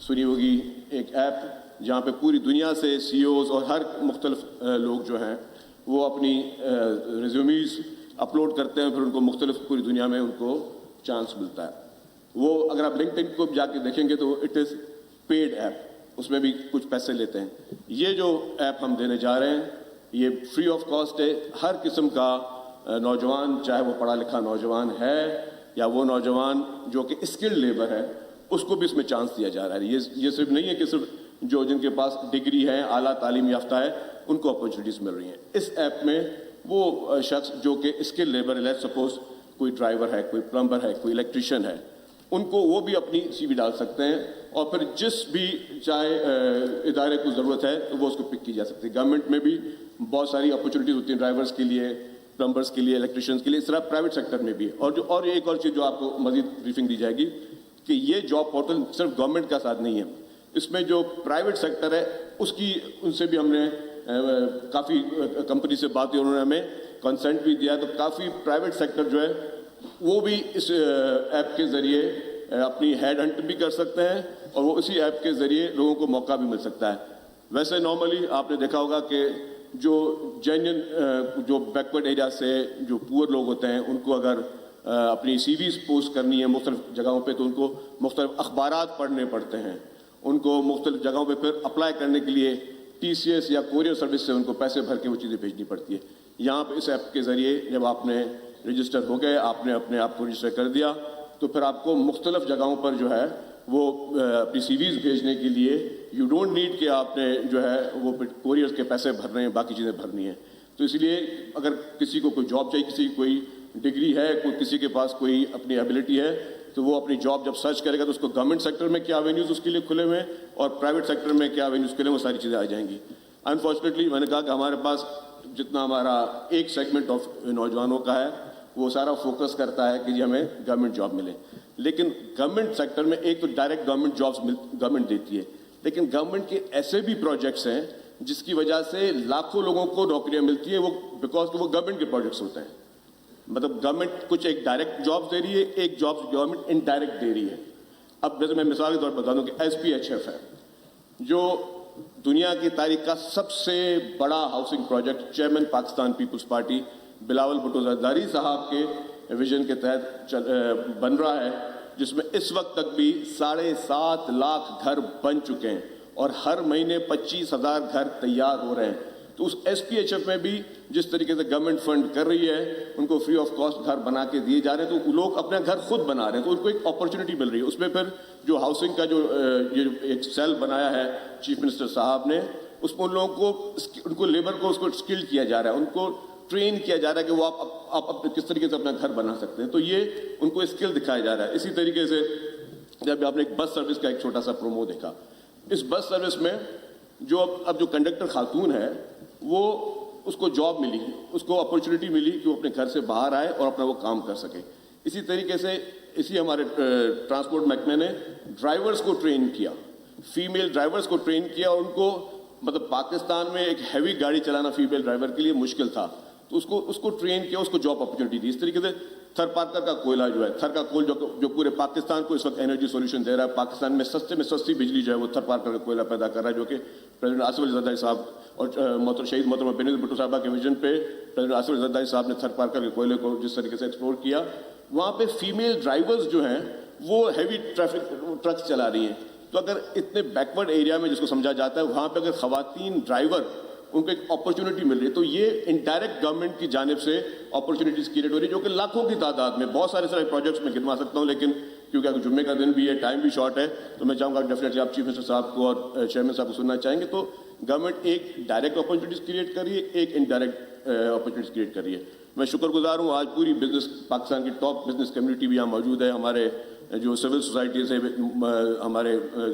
سنی ہوگی ایک ایپ جہاں پہ پوری دنیا سے CEOs اور ہر مختلف لوگ جو ہیں وہ اپنی ریزیومیز اپلوڈ کرتے ہیں، پھر ان کو مختلف پوری دنیا میں ان کو چانس ملتا ہے. وہ اگر آپ LinkedIn کو جا کے دیکھیں گے تو اٹ از پیڈ ایپ، اس میں بھی کچھ پیسے لیتے ہیں. یہ جو ایپ ہم دینے جا رہے ہیں یہ فری آف کاسٹ ہے. ہر قسم کا نوجوان، چاہے وہ پڑھا لکھا نوجوان ہے یا وہ نوجوان جو کہ اسکلڈ لیبر ہے، اس کو بھی اس میں چانس دیا جا رہا ہے. یہ صرف نہیں ہے کہ صرف جو جن کے پاس ڈگری ہے، اعلیٰ تعلیم یافتہ ہے، ان کو اپرچونیٹیز مل رہی ہیں. اس ایپ میں وہ شخص جو کہ اسکل لیبر ہے، لیٹس سپوز کوئی ڈرائیور ہے، کوئی پلمبر ہے، کوئی الیکٹریشین ہے، ان کو وہ بھی اپنی CV ڈال سکتے ہیں اور پھر جس بھی چاہے ادارے کو ضرورت ہے تو وہ اس کو پک کی جا سکتی ہے. گورنمنٹ میں بھی بہت ساری اپرچونیٹیز ہوتی ہیں ڈرائیورس کے لیے، پلمبرس کے لیے، الیکٹریشینس کے لیے. اس طرح پرائیویٹ سیکٹر میں بھی. اور ایک اور چیز جو آپ کو مزید بریفنگ دی جائے گی کہ یہ جاب پورٹل صرف گورنمنٹ کا ساتھ نہیں ہے، اس میں جو پرائیویٹ سیکٹر ہے ان سے بھی ہم نے کافی کمپنی سے بات کی، انہوں نے ہمیں کنسنٹ بھی دیا. تو کافی پرائیویٹ سیکٹر جو ہے وہ بھی اس ایپ کے ذریعے اپنی ہیڈ ہنٹ بھی کر سکتے ہیں اور وہ اسی ایپ کے ذریعے لوگوں کو موقع بھی مل سکتا ہے. ویسے نارملی آپ نے دیکھا ہوگا کہ جو جینین جو بیکورڈ ایریا سے جو پور لوگ ہوتے ہیں ان کو اگر اپنی CVs پوسٹ کرنی ہے مختلف جگہوں پہ تو ان کو مختلف اخبارات پڑھنے پڑتے ہیں، ان کو مختلف جگہوں پہ پھر اپلائی کرنے کے لیے TCS یا کوریئر سروس سے ان کو پیسے بھر کے وہ چیزیں بھیجنی پڑتی ہے. یہاں پہ اس ایپ کے ذریعے جب آپ نے رجسٹر ہو گئے، آپ نے اپنے آپ کو رجسٹر کر دیا، تو پھر آپ کو مختلف جگہوں پر جو ہے وہ اپنی CVs بھیجنے کے لیے یو ڈونٹ نیڈ کہ آپ نے جو ہے وہ کوریئر کے پیسے بھرنے ہیں، باقی چیزیں بھرنی ہیں. تو اس لیے اگر کسی کو کوئی جاب چاہیے، کسی کی کوئی ڈگری ہے، کسی کے پاس کوئی اپنی ایبلٹی ہے، تو وہ اپنی جاب جب سرچ کرے گا تو اس کو گورنمنٹ سیکٹر میں کیا اوینیوز اس کے لیے کھلے ہوئے ہیں اور پرائیویٹ سیکٹر میں کیا اوینیوز کھلے ہیں، وہ ساری چیزیں آ جائیں گی. انفارچونیٹلی میں نے کہا کہ ہمارے پاس جتنا ہمارا ایک سیگمنٹ آف نوجوانوں کا ہے وہ سارا فوکس کرتا ہے کہ جی ہمیں گورنمنٹ جاب ملے. لیکن گورنمنٹ سیکٹر میں ایک تو ڈائریکٹ گورنمنٹ جابس گورنمنٹ دیتی ہے، لیکن گورنمنٹ کے ایسے بھی پروجیکٹس ہیں جس کی وجہ سے لاکھوں لوگوں کو نوکریاں ملتی ہیں، وہ بیکاز کہ وہ گورنمنٹ کے پروجیکٹس ہوتے ہیں. مطلب گورنمنٹ کچھ ایک ڈائریکٹ جابس دے رہی ہے، ایک جابس گورنمنٹ انڈائریکٹ دے رہی ہے. اب جیسے میں مثال کے طور پر بتا دوں کہ SPHF ہے جو دنیا کی تاریخ کا سب سے بڑا housing project chairman Pakistan Peoples Party Bilawal Bhutto Zardari صاحب کے ویژن کے تحت بن رہا ہے، جس میں اس وقت تک بھی 7.5 لاکھ گھر بن چکے ہیں اور ہر مہینے 25,000 گھر تیار ہو رہے ہیں. تو اس SPHF میں بھی جس طریقے سے گورنمنٹ فنڈ کر رہی ہے، ان کو فری آف کاسٹ گھر بنا کے دیے جا رہے ہیں، تو لوگ اپنا گھر خود بنا رہے ہیں، تو ان کو ایک اپرچونٹی مل رہی ہے. اس میں پھر جو ہاؤسنگ کا جو ایک سیل بنایا ہے چیف منسٹر صاحب نے، اس میں ان لوگوں کو ان کو لیبر کو اس کو اسکل کیا جا رہا ہے، ان کو ٹرین کیا جا رہا ہے کہ وہ آپ کس طریقے سے اپنا گھر بنا سکتے ہیں. تو یہ ان کو اسکل دکھایا جا رہا ہے. اسی طریقے سے جب آپ نے ایک بس سروس کا ایک چھوٹا سا پرومو دیکھا، اس بس سروس میں جو اب جو کنڈکٹر خاتون ہے وہ اس کو جاب ملی، اس کو اپرچونٹی ملی کہ وہ اپنے گھر سے باہر آئے اور اپنا وہ کام کر سکے. اسی طریقے سے ہمارے ٹرانسپورٹ محکمے نے ڈرائیورز کو ٹرین کیا، فیمیل ڈرائیورز کو ٹرین کیا، اور ان کو مطلب پاکستان میں ایک ہیوی گاڑی چلانا فیمیل ڈرائیور کے لیے مشکل تھا، تو اس کو ٹرین کیا، اس کو جاب اپرچونٹی دی. اس طریقے سے تھر پارکر کا کوئلہ جو ہے، تھر کا کوئلہ جو پورے پاکستان کو اس وقت انرجی سولوشن دے رہا ہے، پاکستان میں سستی بجلی جو ہے وہ تھر پارکر کا کوئلہ پیدا کر رہا ہے، جو کہ پریزیڈنٹ آصف علی زرداری صاحب اور شہید محترمہ بینظیر بھٹو صاحبہ کے ویژن پہ پریزیڈنٹ آصف علی زرداری صاحب نے تھر پارکر کے کوئلے کو جس طریقے سے ایکسپلور کیا، وہاں پہ فیمیل ڈرائیورز جو ہیں وہ ہیوی ٹرکس چلا رہی ہیں. تو اگر اتنے بیکورڈ ایریا میں جس کو سمجھا جاتا ہے وہاں پہ اگر خواتین ڈرائیور ان کو ایک اپرچونٹی مل رہی ہے، تو یہ انڈائریکٹ گورنمنٹ کی جانب سے اپرچونٹیز کریٹ ہو رہی ہے، جو کہ لاکھوں کی تعداد میں بہت سارے پروجیکٹس میں گنوا سکتا ہوں، لیکن کیونکہ اگر جمعے کا دن بھی ہے، ٹائم بھی شارٹ ہے، تو میں چاہوں گا ڈیفینیٹلی آپ چیف منسٹر صاحب کو اور چیئرمین صاحب کو سننا چاہیں گے. تو گورنمنٹ ایک ڈائریکٹ اپرچونیٹیز کریٹ کر رہی ہے، ایک انڈائریکٹ اپرچونیٹیز کریٹ کر رہی ہے. میں شکر گزار ہوں آج پوری بزنس پاکستان کی ٹاپ بزنس کمیونٹی بھی یہاں موجود ہے، ہمارے جو سول سوسائٹیز ہیں ہمارے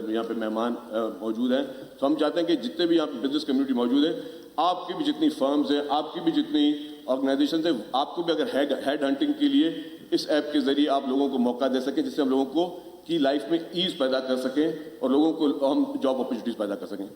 یہاں پہ مہمان موجود ہیں. تو ہم چاہتے ہیں کہ جتنے بھی یہاں پہ بزنس کمیونٹی موجود ہیں، آپ کی بھی جتنی فرمز ہیں، آپ کی بھی جتنی آرگنائزیشنز ہیں، آپ کو بھی اگر ہیڈ ہنٹنگ کے لیے اس ایپ کے ذریعے آپ لوگوں کو موقع دے سکیں، جس سے ہم لوگوں کو کی لائف میں ایز پیدا کر سکیں اور لوگوں کو ہم جاب اپرچونیٹیز پیدا کر سکیں.